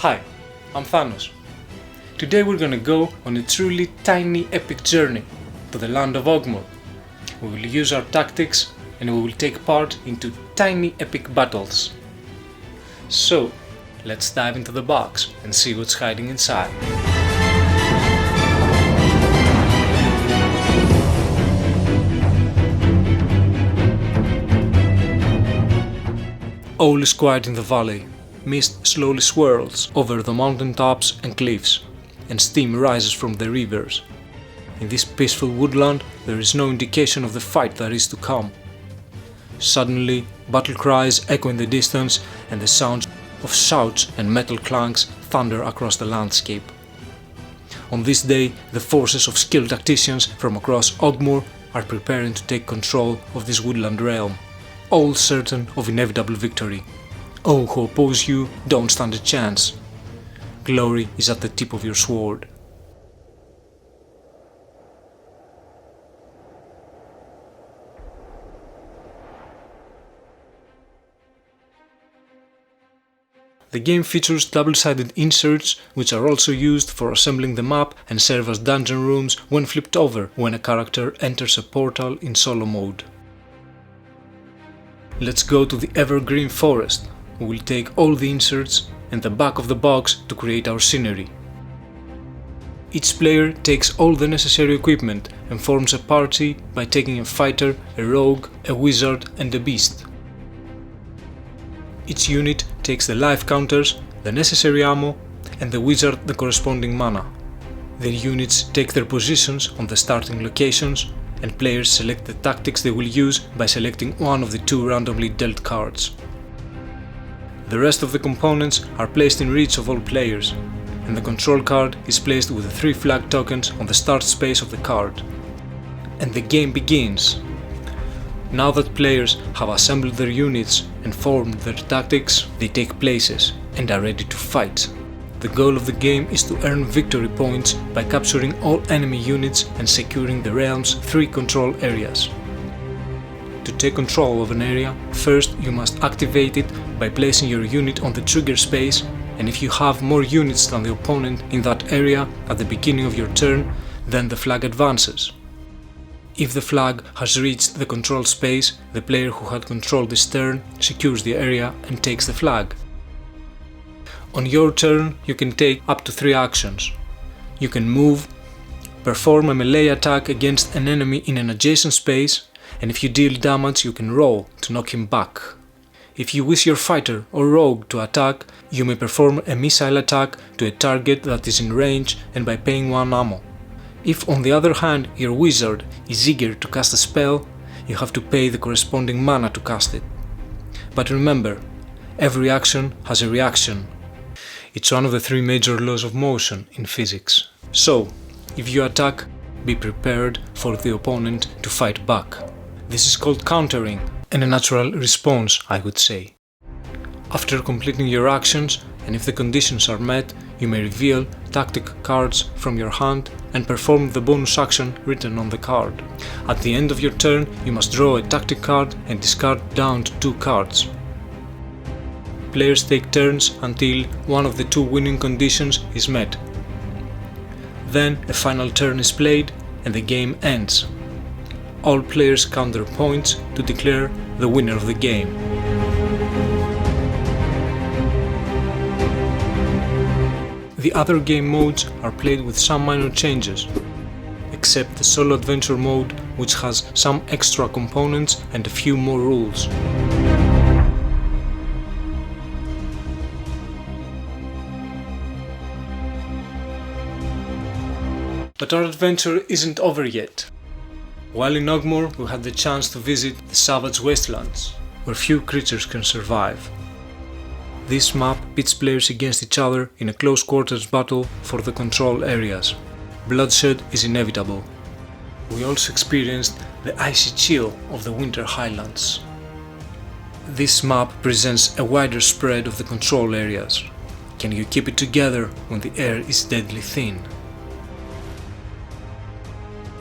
Hi, I'm Thanos. Today we're gonna go on a truly tiny epic journey to the land of Aughmoore. We will use our tactics and we will take part into tiny epic battles. So, let's dive into the box and see what's hiding inside. All is quiet in the valley. Mist slowly swirls over the mountain tops and cliffs, and steam rises from the rivers. In this peaceful woodland, there is no indication of the fight that is to come. Suddenly, battle cries echo in the distance, and the sounds of shouts and metal clanks thunder across the landscape. On this day, the forces of skilled tacticians from across Aughmoore are preparing to take control of this woodland realm, all certain of inevitable victory. All who oppose you don't stand a chance. Glory is at the tip of your sword. The game features double-sided inserts, which are also used for assembling the map and serve as dungeon rooms when flipped over when a character enters a portal in solo mode. Let's go to the evergreen forest. We will take all the inserts and the back of the box to create our scenery. Each player takes all the necessary equipment and forms a party by taking a fighter, a rogue, a wizard and a beast. Each unit takes the life counters, the necessary ammo and the wizard the corresponding mana. The units take their positions on the starting locations and players select the tactics they will use by selecting one of the two randomly dealt cards. The rest of the components are placed in reach of all players, and the control card is placed with the 3 flag tokens on the start space of the card. And the game begins! Now that players have assembled their units and formed their tactics, they take places and are ready to fight. The goal of the game is to earn victory points by capturing all enemy units and securing the realm's 3 control areas. To take control of an area, first you must activate it by placing your unit on the trigger space, and if you have more units than the opponent in that area at the beginning of your turn, then the flag advances. If the flag has reached the control space, the player who had control this turn secures the area and takes the flag. On your turn, you can take up to 3 actions. You can move, perform a melee attack against an enemy in an adjacent space, and if you deal damage you can roll to knock him back. If you wish your fighter or rogue to attack, you may perform a missile attack to a target that is in range and by paying 1 ammo. If on the other hand your wizard is eager to cast a spell, you have to pay the corresponding mana to cast it. But remember, every action has a reaction. It's one of the 3 major laws of motion in physics. So, if you attack, be prepared for the opponent to fight back. This is called countering, and a natural response, I would say. After completing your actions, and if the conditions are met, you may reveal tactic cards from your hand and perform the bonus action written on the card. At the end of your turn, you must draw a tactic card and discard down to 2 cards. Players take turns until one of the 2 winning conditions is met. Then a final turn is played and the game ends. All players count their points to declare the winner of the game. The other game modes are played with some minor changes, except the solo adventure mode, which has some extra components and a few more rules. But our adventure isn't over yet. While in Aughmoore, we had the chance to visit the savage wastelands, where few creatures can survive. This map pits players against each other in a close quarters battle for the control areas. Bloodshed is inevitable. We also experienced the icy chill of the winter highlands. This map presents a wider spread of the control areas. Can you keep it together when the air is deadly thin?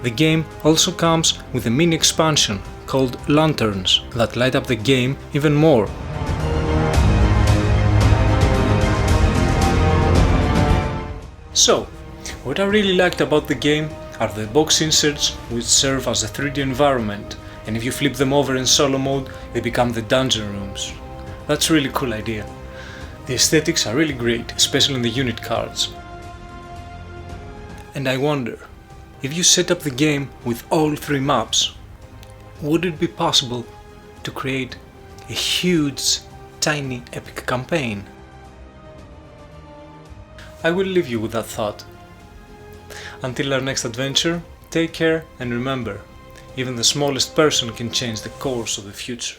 The game also comes with a mini expansion called Lanterns that light up the game even more. So, what I really liked about the game are the box inserts, which serve as a 3D environment, and if you flip them over in solo mode, they become the dungeon rooms. That's a really cool idea. The aesthetics are really great, especially in the unit cards. And I wonder, if you set up the game with all 3 maps, would it be possible to create a huge, tiny epic campaign? I will leave you with that thought. Until our next adventure, take care and remember, even the smallest person can change the course of the future.